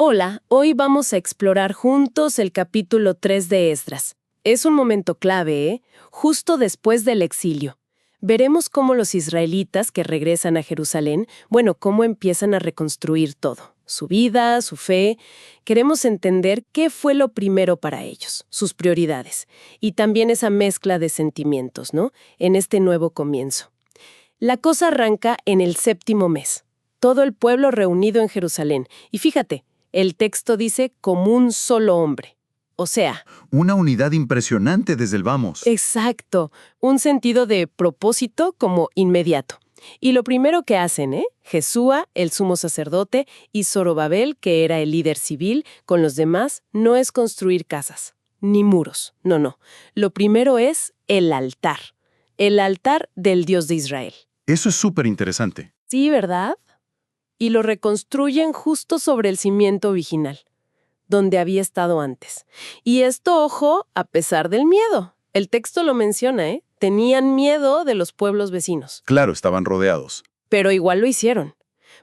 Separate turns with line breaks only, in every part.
Hola, hoy vamos a explorar juntos el capítulo 3 de Esdras. Es un momento clave, ¿eh? Justo después del exilio. Veremos cómo los israelitas que regresan a Jerusalén, cómo empiezan a reconstruir todo. Su vida, su fe. Queremos entender qué fue lo primero para ellos, sus prioridades. Y también esa mezcla de sentimientos, ¿no? En este nuevo comienzo. La cosa arranca en el 7º mes. Todo el pueblo reunido en Jerusalén. Y fíjate, el texto dice como un solo hombre. O sea,
una unidad impresionante desde el vamos.
exacto, un sentido de propósito como inmediato. Y lo primero que hacen, Jesúa, el sumo sacerdote, y Zorobabel, que era el líder civil, con los demás, no es construir casas, ni muros, no. Lo primero es el altar del Dios de Israel.
Eso es súper interesante.
Sí, ¿verdad? Y lo reconstruyen justo sobre el cimiento original, donde había estado antes. Y esto, ojo, a pesar del miedo. El texto lo menciona, Tenían miedo de los pueblos vecinos.
Claro, estaban rodeados.
Pero igual lo hicieron.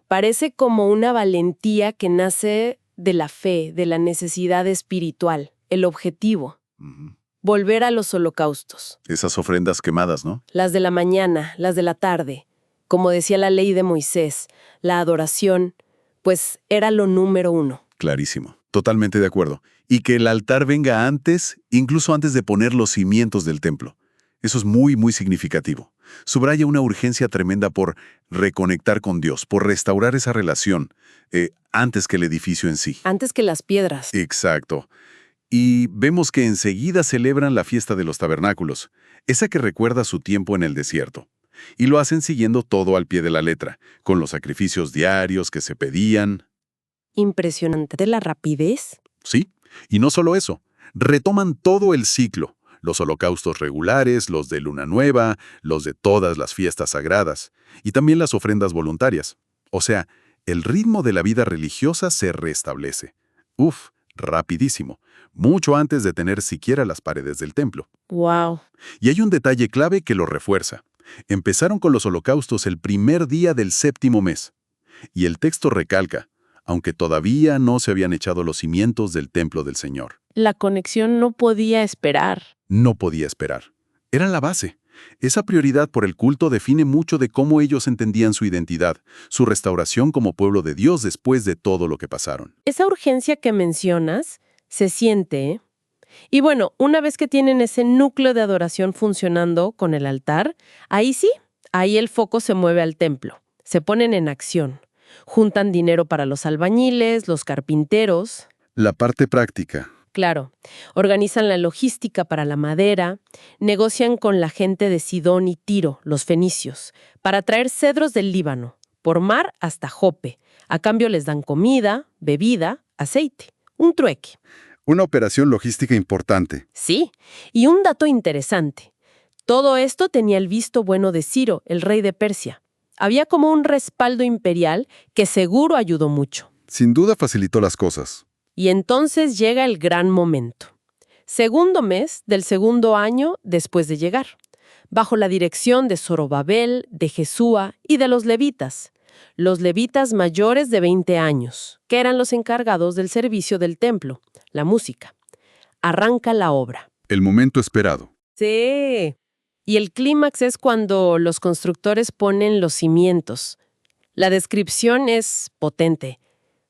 Parece como una valentía que nace de la fe, de la necesidad espiritual, el objetivo. Volver a los holocaustos.
Esas ofrendas quemadas, ¿no?
Las de la mañana, las de la tarde. Como decía la ley de Moisés, la adoración, pues era lo número 1.
Clarísimo. Totalmente de acuerdo. Y que el altar venga antes, incluso antes de poner los cimientos del templo. Eso es muy, muy significativo. Subraya una urgencia tremenda por reconectar con Dios, por restaurar esa relación, antes que el edificio en sí.
Antes que las piedras.
Exacto. Y vemos que enseguida celebran la fiesta de los tabernáculos, esa que recuerda su tiempo en el desierto. Y lo hacen siguiendo todo al pie de la letra, con los sacrificios diarios que se pedían.
Impresionante de la rapidez.
Sí, y no solo eso, retoman todo el ciclo, los holocaustos regulares, los de Luna Nueva, los de todas las fiestas sagradas, y también las ofrendas voluntarias. O sea, el ritmo de la vida religiosa se restablece. Rapidísimo, mucho antes de tener siquiera las paredes del templo.
¡Wow!
Y hay un detalle clave que lo refuerza. Empezaron con los holocaustos el primer día del 7º mes. Y el texto recalca, aunque todavía no se habían echado los cimientos del templo del Señor.
La conexión no podía esperar.
No podía esperar. Era la base. Esa prioridad por el culto define mucho de cómo ellos entendían su identidad, su restauración como pueblo de Dios después de todo lo que pasaron.
Esa urgencia que mencionas se siente, ¿eh? Y una vez que tienen ese núcleo de adoración funcionando con el altar, ahí sí, ahí el foco se mueve al templo. Se ponen en acción. Juntan dinero para los albañiles, los carpinteros.
La parte práctica.
Claro, organizan la logística para la madera, negocian con la gente de Sidón y Tiro, los fenicios, para traer cedros del Líbano, por mar hasta Jope. A cambio les dan comida, bebida, aceite, un trueque.
Una operación logística importante.
Sí, y un dato interesante. Todo esto tenía el visto bueno de Ciro, el rey de Persia. Había como un respaldo imperial que seguro ayudó mucho.
Sin duda facilitó las cosas.
Y entonces llega el gran momento. 2º mes del 2º año después de llegar, bajo la dirección de Zorobabel, de Jesúa y de los levitas mayores de 20 años, que eran los encargados del servicio del templo, la música. Arranca la obra.
El momento esperado.
Sí. Y el clímax es cuando los constructores ponen los cimientos. La descripción es potente.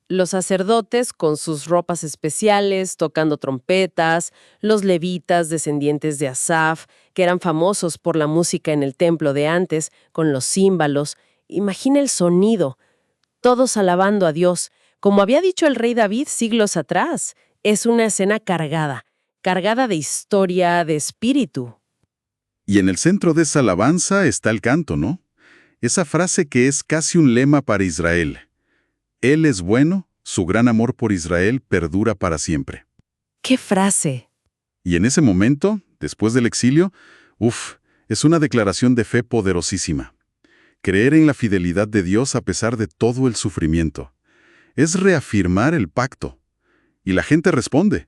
Los sacerdotes con sus ropas especiales, tocando trompetas, los levitas descendientes de Asaf, que eran famosos por la música en el templo de antes, con los címbalos. Imagina el sonido, todos alabando a Dios. Como había dicho el rey David siglos atrás, es una escena cargada de historia, de espíritu.
Y en el centro de esa alabanza está el canto, ¿no? Esa frase que es casi un lema para Israel. Él es bueno, su gran amor por Israel perdura para siempre.
¡Qué frase!
Y en ese momento, después del exilio, es una declaración de fe poderosísima. Creer en la fidelidad de Dios a pesar de todo el sufrimiento. Es reafirmar el pacto. Y la gente responde,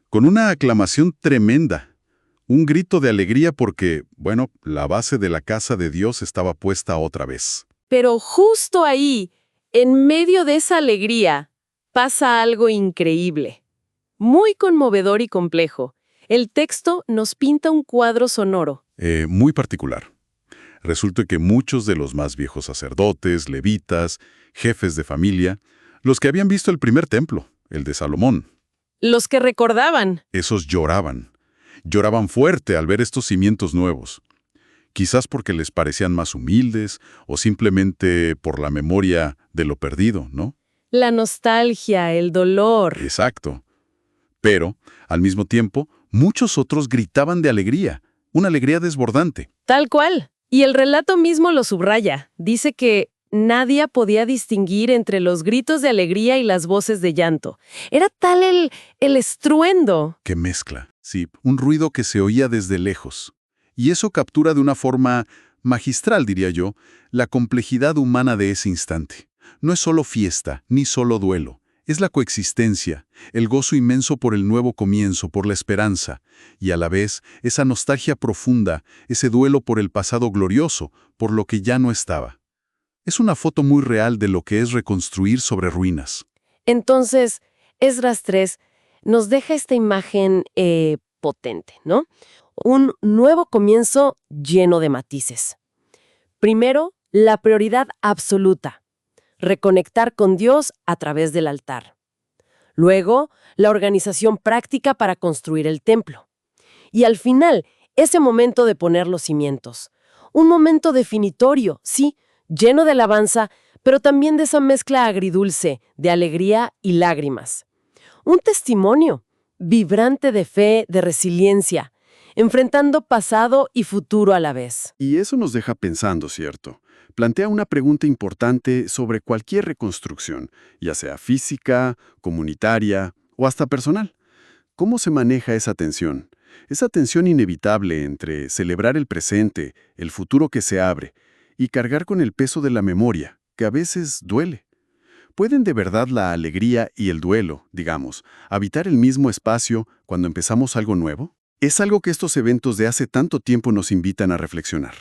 con una aclamación tremenda. Un grito de alegría porque, la base de la casa de Dios estaba puesta otra vez.
Pero justo ahí, en medio de esa alegría, pasa algo increíble, muy conmovedor y complejo. El texto nos pinta un cuadro sonoro.
Muy particular. Resulta que muchos de los más viejos sacerdotes, levitas, jefes de familia, los que habían visto el primer templo, el de Salomón,
Los que recordaban.
esos lloraban. Lloraban fuerte al ver estos cimientos nuevos. Quizás porque les parecían más humildes o simplemente por la memoria de lo perdido, ¿no?
La nostalgia, el dolor.
Exacto. Pero, al mismo tiempo, muchos otros gritaban de alegría, una alegría desbordante.
Tal cual. Y el relato mismo lo subraya. Dice que nadie podía distinguir entre los gritos de alegría y las voces de llanto. Era tal el estruendo.
¡Qué mezcla! Sí, un ruido que se oía desde lejos. Y eso captura de una forma magistral, diría yo, la complejidad humana de ese instante. No es solo fiesta, ni solo duelo. Es la coexistencia, el gozo inmenso por el nuevo comienzo, por la esperanza, y a la vez esa nostalgia profunda, ese duelo por el pasado glorioso, por lo que ya no estaba. Es una foto muy real de lo que es reconstruir sobre ruinas.
Entonces, Esdras 3 nos deja esta imagen potente, ¿no? Un nuevo comienzo lleno de matices. Primero, la prioridad absoluta. Reconectar con Dios a través del altar. Luego, la organización práctica para construir el templo. Y al final, ese momento de poner los cimientos. Un momento definitorio, sí, lleno de alabanza, pero también de esa mezcla agridulce, de alegría y lágrimas. Un testimonio vibrante de fe, de resiliencia, enfrentando pasado y futuro a la vez.
Y eso nos deja pensando, ¿cierto? Plantea una pregunta importante sobre cualquier reconstrucción, ya sea física, comunitaria o hasta personal. ¿Cómo se maneja esa tensión? Esa tensión inevitable entre celebrar el presente, el futuro que se abre, y cargar con el peso de la memoria, que a veces duele. ¿Pueden de verdad la alegría y el duelo, digamos, habitar el mismo espacio cuando empezamos algo nuevo? Es algo que estos eventos de hace tanto tiempo nos invitan a reflexionar.